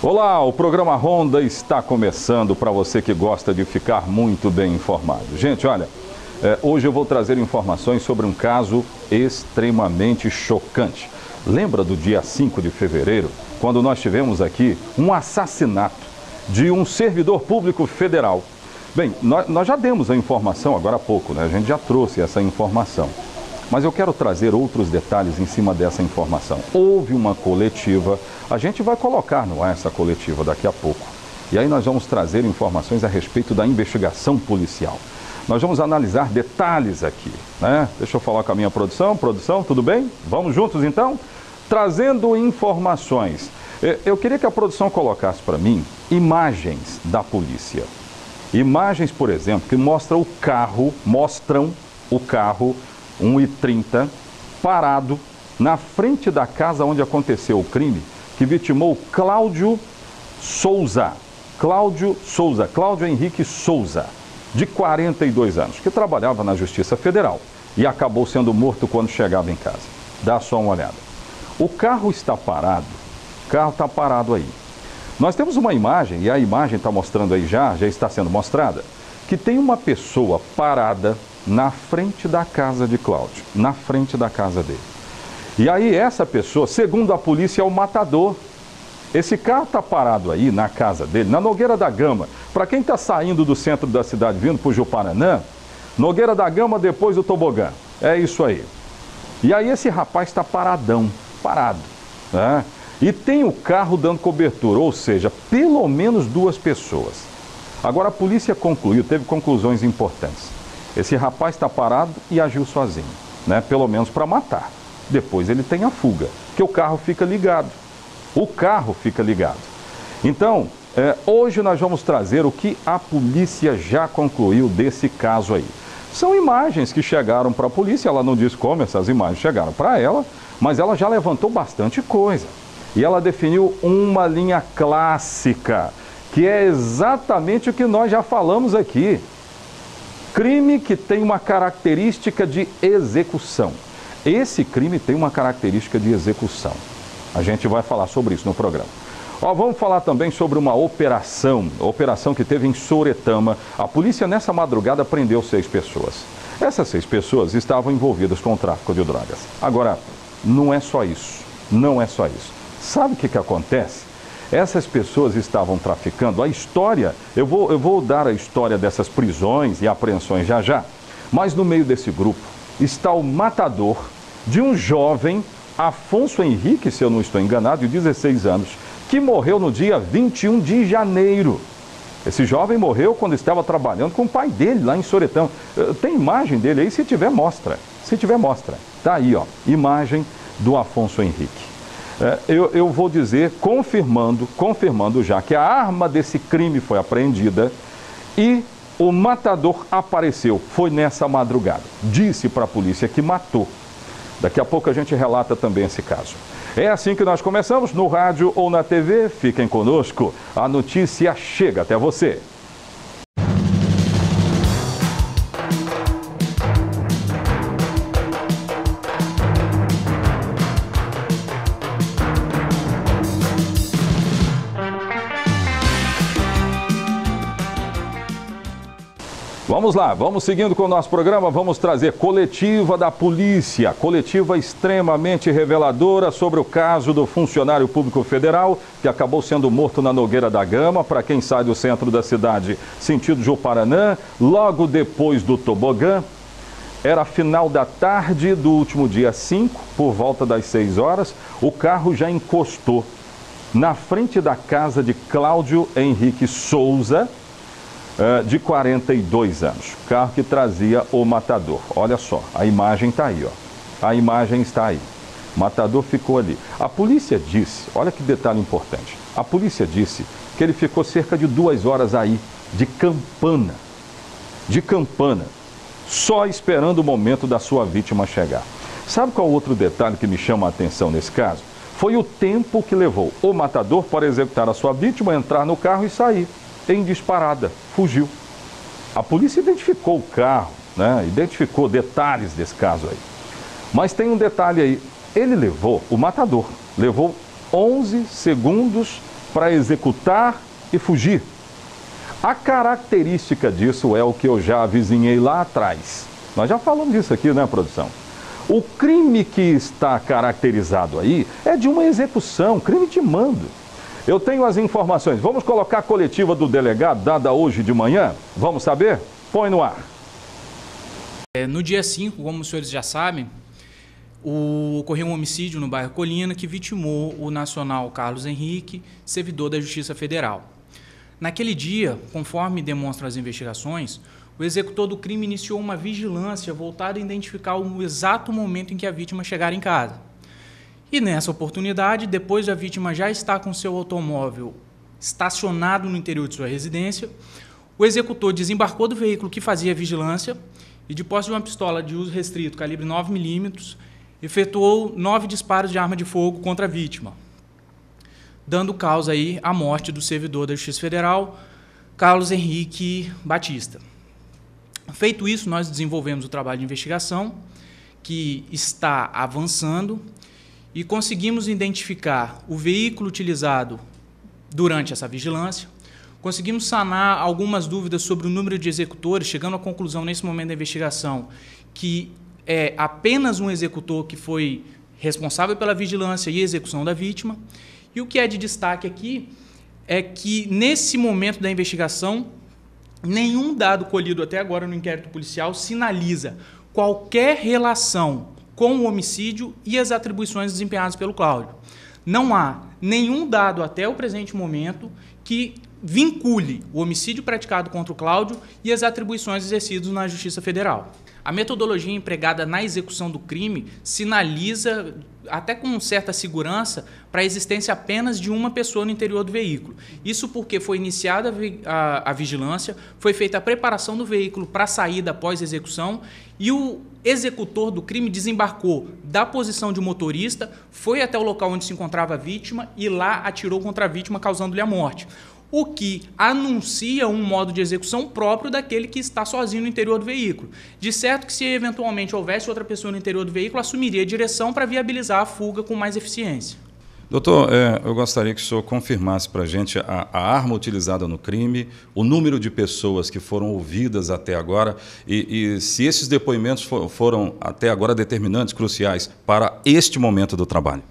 Olá, o programa Ronda está começando para você que gosta de ficar muito bem informado. Gente, olha, hoje eu vou trazer informações sobre um caso extremamente chocante. Lembra do dia 5 de fevereiro, quando nós tivemos aqui um assassinato de um servidor público federal? Bem, nós já demos a informação agora há pouco, né? A gente já trouxe essa informação. Mas eu quero trazer outros detalhes em cima dessa informação. Houve uma coletiva, a gente vai colocar no ar essa coletiva daqui a pouco. E aí nós vamos trazer informações a respeito da investigação policial. Nós vamos analisar detalhes aqui, né? Deixa eu falar com a minha produção. Produção, tudo bem? Vamos juntos então? Trazendo informações. Eu queria que a produção colocasse para mim imagens da polícia. Imagens, por exemplo, que mostram o carro 1,30, parado na frente da casa onde aconteceu o crime, que vitimou Cláudio Henrique Souza, de 42 anos, que trabalhava na Justiça Federal e acabou sendo morto quando chegava em casa. Dá só uma olhada. O carro está parado, aí. Nós temos uma imagem, e a imagem está mostrando aí já está sendo mostrada, que tem uma pessoa parada na frente da casa de Cláudio, na frente da casa dele. E aí essa pessoa, segundo a polícia, é o matador. Esse carro está parado aí na casa dele, na Nogueira da Gama. Para quem está saindo do centro da cidade, vindo para o Juparanã, Nogueira da Gama depois do tobogã. É isso aí. E aí esse rapaz está parado, né? E tem o carro dando cobertura, ou seja, pelo menos duas pessoas. Agora a polícia concluiu, teve conclusões importantes. Esse rapaz está parado e agiu sozinho, né? Pelo menos para matar. Depois ele tem a fuga, que o carro fica ligado. Então, hoje nós vamos trazer o que a polícia já concluiu desse caso aí. São imagens que chegaram para a polícia, ela não diz como essas imagens chegaram para ela, mas ela já levantou bastante coisa. E ela definiu uma linha clássica, que é exatamente o que nós já falamos aqui. Crime que tem uma característica de execução. Esse crime tem uma característica de execução. A gente vai falar sobre isso no programa. Vamos falar também sobre uma operação que teve em Soretama. A polícia nessa madrugada prendeu 6 pessoas. Essas 6 pessoas estavam envolvidas com o tráfico de drogas. Agora, não é só isso. Sabe o que acontece? Essas pessoas estavam traficando. A história, eu vou dar a história dessas prisões e apreensões já. Mas no meio desse grupo está o matador de um jovem, Afonso Henrique, se eu não estou enganado, de 16 anos, que morreu no dia 21 de janeiro. Esse jovem morreu quando estava trabalhando com o pai dele lá em Soretama. Tem imagem dele aí? Se tiver, mostra. Tá aí, ó, imagem do Afonso Henrique. Eu vou dizer, confirmando já que a arma desse crime foi apreendida e o matador apareceu, foi nessa madrugada. Disse para a polícia que matou. Daqui a pouco a gente relata também esse caso. É assim que nós começamos, no rádio ou na TV. Fiquem conosco, a notícia chega até você. Vamos lá, vamos seguindo com o nosso programa, vamos trazer coletiva da polícia, coletiva extremamente reveladora sobre o caso do funcionário público federal que acabou sendo morto na Nogueira da Gama, para quem sai do centro da cidade, sentido Juparanã, logo depois do tobogã. Era final da tarde do último dia 5, por volta das 6 horas, o carro já encostou na frente da casa de Cláudio Henrique Souza, de 42 anos, carro que trazia o matador. Olha só, a imagem está aí, ó. A imagem está aí. O matador ficou ali. A polícia disse, olha que detalhe importante, a polícia disse que ele ficou cerca de 2 horas aí, de campana, só esperando o momento da sua vítima chegar. Sabe qual outro detalhe que me chama a atenção nesse caso? Foi o tempo que levou o matador para executar a sua vítima, entrar no carro e sair. Em disparada, fugiu. A polícia identificou o carro, né? Identificou detalhes desse caso aí. Mas tem um detalhe aí, o matador, levou 11 segundos para executar e fugir. A característica disso é o que eu já avizinhei lá atrás. Nós já falamos disso aqui, né, produção? O crime que está caracterizado aí é de uma execução, crime de mando. Eu tenho as informações. Vamos colocar a coletiva do delegado dada hoje de manhã? Vamos saber? Põe no ar. No dia 5, como os senhores já sabem, ocorreu um homicídio no bairro Colina que vitimou o nacional Carlos Henrique, servidor da Justiça Federal. Naquele dia, conforme demonstram as investigações, o executor do crime iniciou uma vigilância voltada a identificar o exato momento em que a vítima chegara em casa. E nessa oportunidade, depois da vítima já estar com seu automóvel estacionado no interior de sua residência, o executor desembarcou do veículo que fazia a vigilância e, de posse de uma pistola de uso restrito, calibre 9mm, efetuou 9 disparos de arma de fogo contra a vítima, dando causa aí à morte do servidor da Justiça Federal, Carlos Henrique Batista. Feito isso, nós desenvolvemos o trabalho de investigação, que está avançando, e conseguimos identificar o veículo utilizado durante essa vigilância, conseguimos sanar algumas dúvidas sobre o número de executores, chegando à conclusão, nesse momento da investigação, que é apenas um executor que foi responsável pela vigilância e execução da vítima. E o que é de destaque aqui é que, nesse momento da investigação, nenhum dado colhido até agora no inquérito policial sinaliza qualquer relação com o homicídio e as atribuições desempenhadas pelo Cláudio. Não há nenhum dado até o presente momento que vincule o homicídio praticado contra o Cláudio e as atribuições exercidas na Justiça Federal. A metodologia empregada na execução do crime sinaliza, até com certa segurança, para a existência apenas de uma pessoa no interior do veículo. Isso porque foi iniciada a vigilância, foi feita a preparação do veículo para a saída após a execução e o executor do crime desembarcou da posição de motorista, foi até o local onde se encontrava a vítima e lá atirou contra a vítima, causando-lhe a morte. O que anuncia um modo de execução próprio daquele que está sozinho no interior do veículo. De certo que, se eventualmente houvesse outra pessoa no interior do veículo, assumiria a direção para viabilizar a fuga com mais eficiência. Doutor, eu gostaria que o senhor confirmasse para a gente a arma utilizada no crime, o número de pessoas que foram ouvidas até agora e se esses depoimentos foram até agora determinantes, cruciais para este momento do trabalho.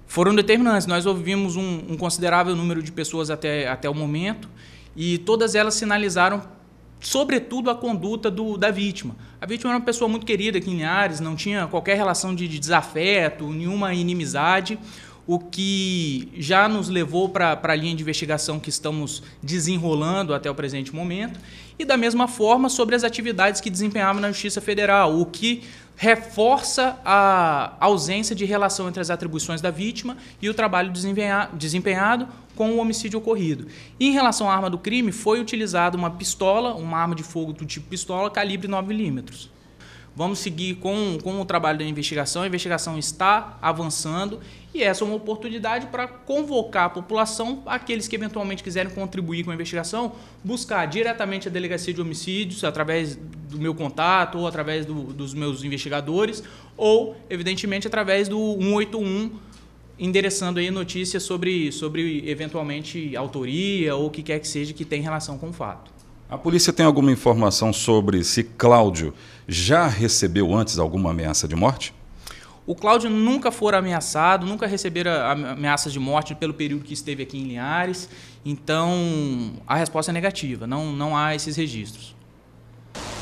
Foram determinantes. Nós ouvimos um considerável número de pessoas até o momento e todas elas sinalizaram, sobretudo, a conduta da vítima. A vítima era uma pessoa muito querida aqui em Linhares, não tinha qualquer relação de desafeto, nenhuma inimizade, o que já nos levou para a linha de investigação que estamos desenrolando até o presente momento, e da mesma forma sobre as atividades que desempenhava na Justiça Federal, o que reforça a ausência de relação entre as atribuições da vítima e o trabalho desempenhado com o homicídio ocorrido. E em relação à arma do crime, foi utilizada uma pistola, uma arma de fogo do tipo pistola, calibre 9mm. Vamos seguir com o trabalho da investigação. A investigação está avançando e essa é uma oportunidade para convocar a população, aqueles que eventualmente quiserem contribuir com a investigação, buscar diretamente a Delegacia de Homicídios, através do meu contato ou através dos meus investigadores, ou, evidentemente, através do 181, endereçando aí notícias sobre eventualmente autoria ou o que quer que seja que tem relação com o fato. A polícia tem alguma informação sobre se Cláudio já recebeu antes alguma ameaça de morte? O Cláudio nunca fora ameaçado, nunca recebera ameaças de morte pelo período que esteve aqui em Linhares, então a resposta é negativa, não há esses registros.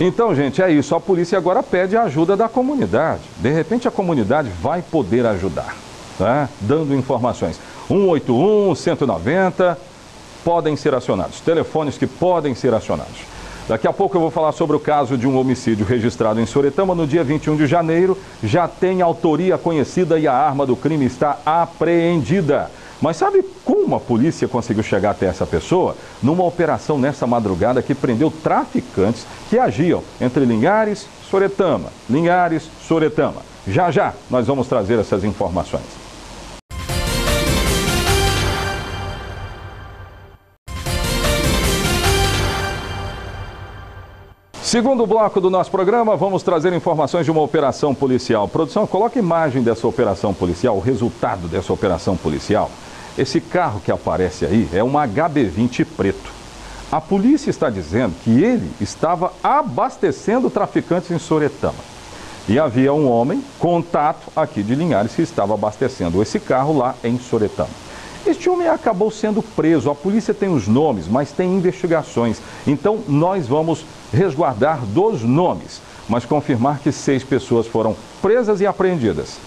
Então, gente, é isso. A polícia agora pede a ajuda da comunidade. De repente a comunidade vai poder ajudar, né? Dando informações. 181, 190... podem ser acionados, telefones que podem ser acionados. Daqui a pouco eu vou falar sobre o caso de um homicídio registrado em Soretama no dia 21 de janeiro. Já tem autoria conhecida e a arma do crime está apreendida. Mas sabe como a polícia conseguiu chegar até essa pessoa? Numa operação nessa madrugada que prendeu traficantes que agiam entre Linhares e Soretama. Linhares, Soretama. Já já nós vamos trazer essas informações. Segundo bloco do nosso programa, vamos trazer informações de uma operação policial. Produção, coloca imagem dessa operação policial, o resultado dessa operação policial. Esse carro que aparece aí é um HB20 preto. A polícia está dizendo que ele estava abastecendo traficantes em Soretama. E havia um homem, contato aqui de Linhares, que estava abastecendo esse carro lá em Soretama. Este homem acabou sendo preso. A polícia tem os nomes, mas tem investigações. Então, nós vamos resguardar dos nomes, mas confirmar que 6 pessoas foram presas e apreendidas.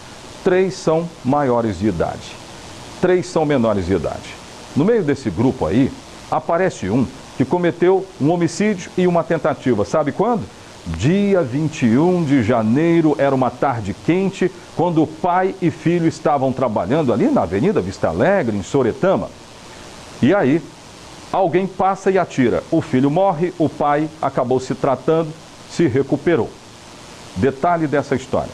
3 são maiores de idade. 3 são menores de idade. No meio desse grupo aí, aparece um que cometeu um homicídio e uma tentativa. Sabe quando? Dia 21 de janeiro, era uma tarde quente, quando o pai e filho estavam trabalhando ali na Avenida Vista Alegre, em Soretama. E aí, alguém passa e atira. O filho morre, o pai acabou se tratando, se recuperou. Detalhe dessa história: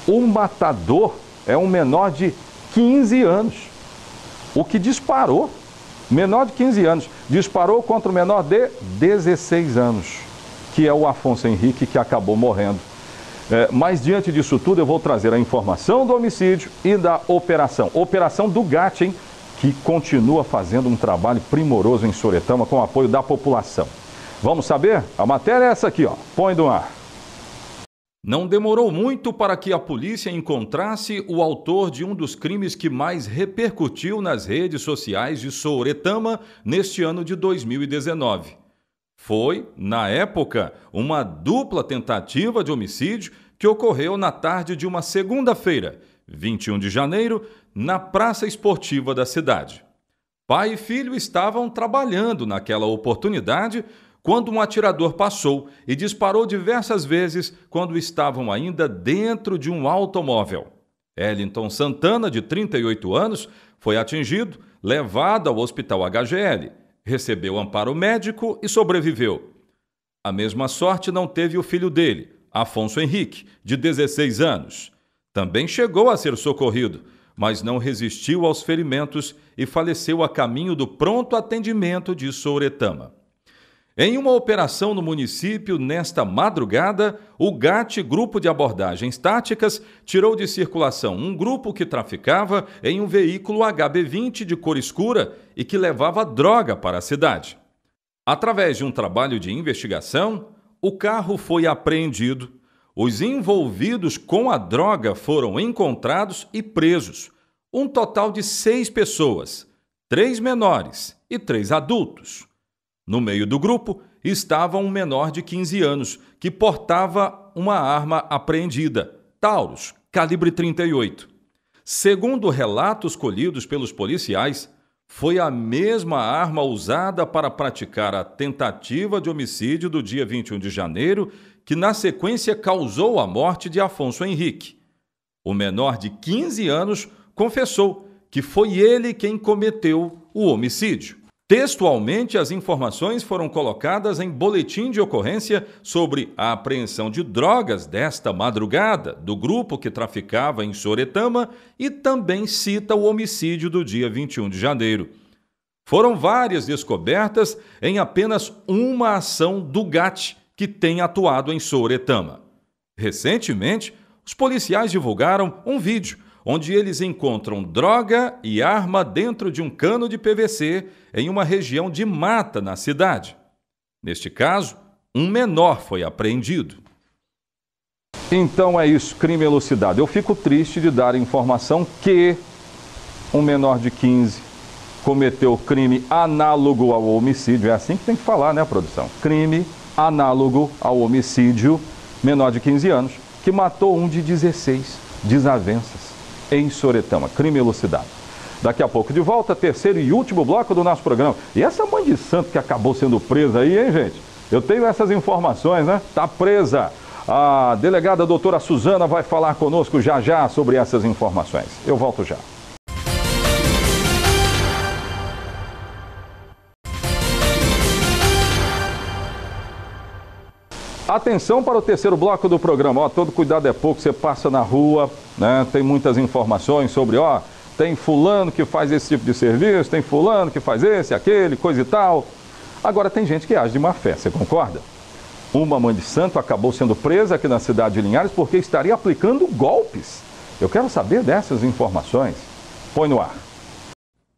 o matador é um menor de 15 anos. O que disparou, menor de 15 anos, disparou contra o menor de 16 anos, que é o Afonso Henrique, que acabou morrendo. Mas diante disso tudo, eu vou trazer a informação do homicídio e da operação do GAT, hein, que continua fazendo um trabalho primoroso em Soretama com o apoio da população. Vamos saber? A matéria é essa aqui, ó. Põe do ar. Não demorou muito para que a polícia encontrasse o autor de um dos crimes que mais repercutiu nas redes sociais de Soretama neste ano de 2019. Foi, na época, uma dupla tentativa de homicídio que ocorreu na tarde de uma segunda-feira, 21 de janeiro, na praça esportiva da cidade. Pai e filho estavam trabalhando naquela oportunidade quando um atirador passou e disparou diversas vezes quando estavam ainda dentro de um automóvel. Ellington Santana, de 38 anos, foi atingido, levado ao hospital HGL. Recebeu amparo médico e sobreviveu. A mesma sorte não teve o filho dele, Afonso Henrique, de 16 anos. Também chegou a ser socorrido, mas não resistiu aos ferimentos e faleceu a caminho do pronto atendimento de Soretama. Em uma operação no município nesta madrugada, o GAT, Grupo de Abordagens Táticas, tirou de circulação um grupo que traficava em um veículo HB20 de cor escura e que levava droga para a cidade. Através de um trabalho de investigação, o carro foi apreendido. Os envolvidos com a droga foram encontrados e presos. Um total de 6 pessoas, 3 menores e 3 adultos. No meio do grupo estava um menor de 15 anos que portava uma arma apreendida, Taurus, calibre 38. Segundo relatos colhidos pelos policiais, foi a mesma arma usada para praticar a tentativa de homicídio do dia 21 de janeiro, que na sequência causou a morte de Afonso Henrique. O menor de 15 anos confessou que foi ele quem cometeu o homicídio. Textualmente, as informações foram colocadas em boletim de ocorrência sobre a apreensão de drogas desta madrugada do grupo que traficava em Soretama e também cita o homicídio do dia 21 de janeiro. Foram várias descobertas em apenas uma ação do GAT que tem atuado em Soretama. Recentemente, os policiais divulgaram um vídeo onde eles encontram droga e arma dentro de um cano de PVC em uma região de mata na cidade. Neste caso, um menor foi apreendido. Então é isso, crime elucidado. Eu fico triste de dar a informação que um menor de 15 cometeu crime análogo ao homicídio. É assim que tem que falar, né, produção? Crime análogo ao homicídio, menor de 15 anos, que matou um de 16, desavenças, em Soretama. Crime elucidado. Daqui a pouco de volta, terceiro e último bloco do nosso programa. E essa mãe de santo que acabou sendo presa aí, hein, gente? Eu tenho essas informações, né? Tá presa. A delegada doutora Suzana vai falar conosco já já sobre essas informações. Eu volto já. Atenção para o terceiro bloco do programa. Ó, todo cuidado é pouco, você passa na rua, né? Tem muitas informações sobre, ó, tem fulano que faz esse tipo de serviço, tem fulano que faz esse, aquele, coisa e tal. Agora tem gente que age de má fé, você concorda? Uma mãe de santo acabou sendo presa aqui na cidade de Linhares porque estaria aplicando golpes. Eu quero saber dessas informações. Põe no ar.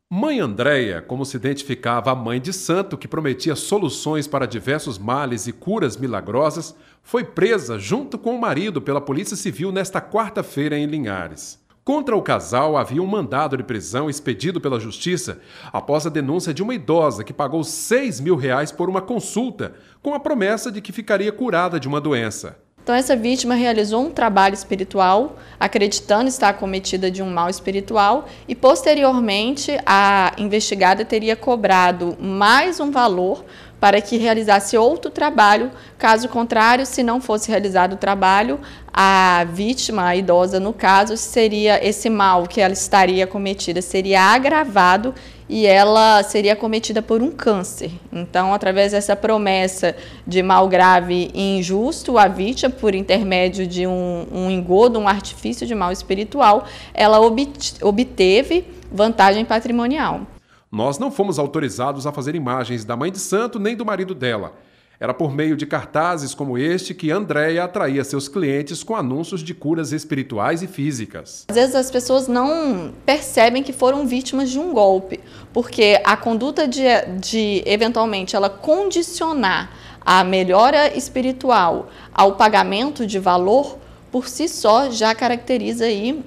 Mãe Andréia, como se identificava a mãe de santo que prometia soluções para diversos males e curas milagrosas, foi presa junto com o marido pela Polícia Civil nesta quarta-feira em Linhares. Contra o casal havia um mandado de prisão expedido pela Justiça após a denúncia de uma idosa que pagou R$6 mil por uma consulta, com a promessa de que ficaria curada de uma doença. Então essa vítima realizou um trabalho espiritual, acreditando estar acometida de um mal espiritual, e posteriormente a investigada teria cobrado mais um valor para que realizasse outro trabalho. Caso contrário, se não fosse realizado o trabalho, a vítima, a idosa no caso, seria esse mal que ela estaria acometida, seria agravado e ela seria acometida por um câncer. Então, através dessa promessa de mal grave e injusto, a vítima, por intermédio de um engodo, um artifício de mal espiritual, ela obteve vantagem patrimonial. Nós não fomos autorizados a fazer imagens da mãe de santo nem do marido dela. Era por meio de cartazes como este que Andréia atraía seus clientes com anúncios de curas espirituais e físicas. Às vezes as pessoas não percebem que foram vítimas de um golpe, porque a conduta de eventualmente ela condicionar a melhora espiritual ao pagamento de valor, por si só já caracteriza aí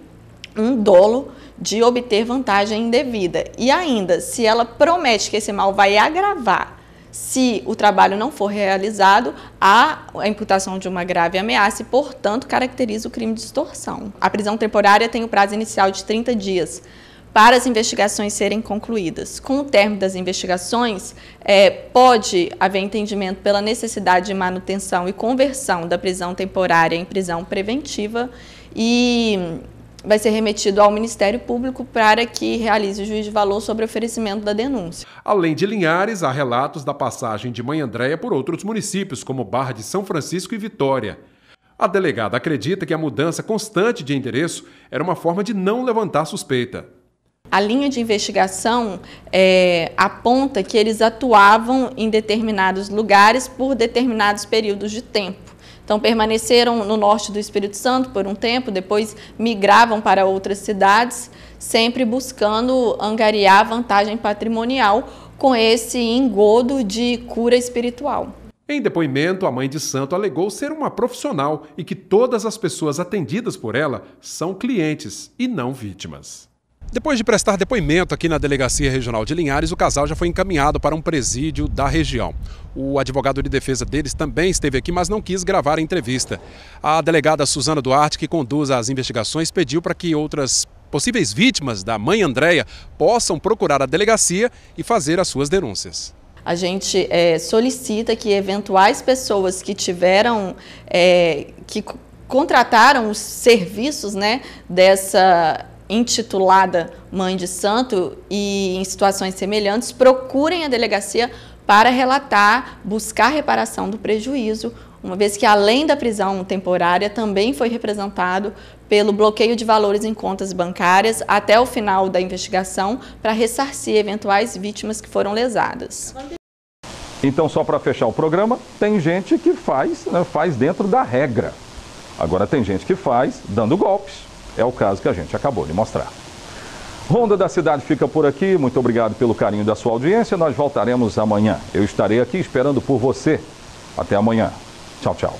um dolo de obter vantagem indevida. E ainda, se ela promete que esse mal vai agravar, se o trabalho não for realizado, há a imputação de uma grave ameaça e, portanto, caracteriza o crime de extorsão. A prisão temporária tem o prazo inicial de 30 dias para as investigações serem concluídas. Com o término das investigações, pode haver entendimento pela necessidade de manutenção e conversão da prisão temporária em prisão preventiva e vai ser remetido ao Ministério Público para que realize o juízo de valor sobre o oferecimento da denúncia. Além de Linhares, há relatos da passagem de Mãe Andréia por outros municípios, como Barra de São Francisco e Vitória. A delegada acredita que a mudança constante de endereço era uma forma de não levantar suspeita. A linha de investigação aponta que eles atuavam em determinados lugares por determinados períodos de tempo. Então, permaneceram no norte do Espírito Santo por um tempo, depois migravam para outras cidades, sempre buscando angariar vantagem patrimonial com esse engodo de cura espiritual. Em depoimento, a mãe de santo alegou ser uma profissional e que todas as pessoas atendidas por ela são clientes e não vítimas. Depois de prestar depoimento aqui na Delegacia Regional de Linhares, o casal já foi encaminhado para um presídio da região. O advogado de defesa deles também esteve aqui, mas não quis gravar a entrevista. A delegada Suzana Duarte, que conduz as investigações, pediu para que outras possíveis vítimas da mãe Andréia possam procurar a delegacia e fazer as suas denúncias. A gente solicita que eventuais pessoas que tiveram, que contrataram os serviços, dessa intitulada Mãe de Santo e em situações semelhantes, procurem a delegacia para relatar, buscar reparação do prejuízo, uma vez que além da prisão temporária também foi representado pelo bloqueio de valores em contas bancárias até o final da investigação para ressarcir eventuais vítimas que foram lesadas. Então, só para fechar o programa, tem gente que faz dentro da regra. Agora tem gente que faz dando golpes. É o caso que a gente acabou de mostrar. Ronda da Cidade fica por aqui. Muito obrigado pelo carinho da sua audiência. Nós voltaremos amanhã. Eu estarei aqui esperando por você. Até amanhã. Tchau, tchau.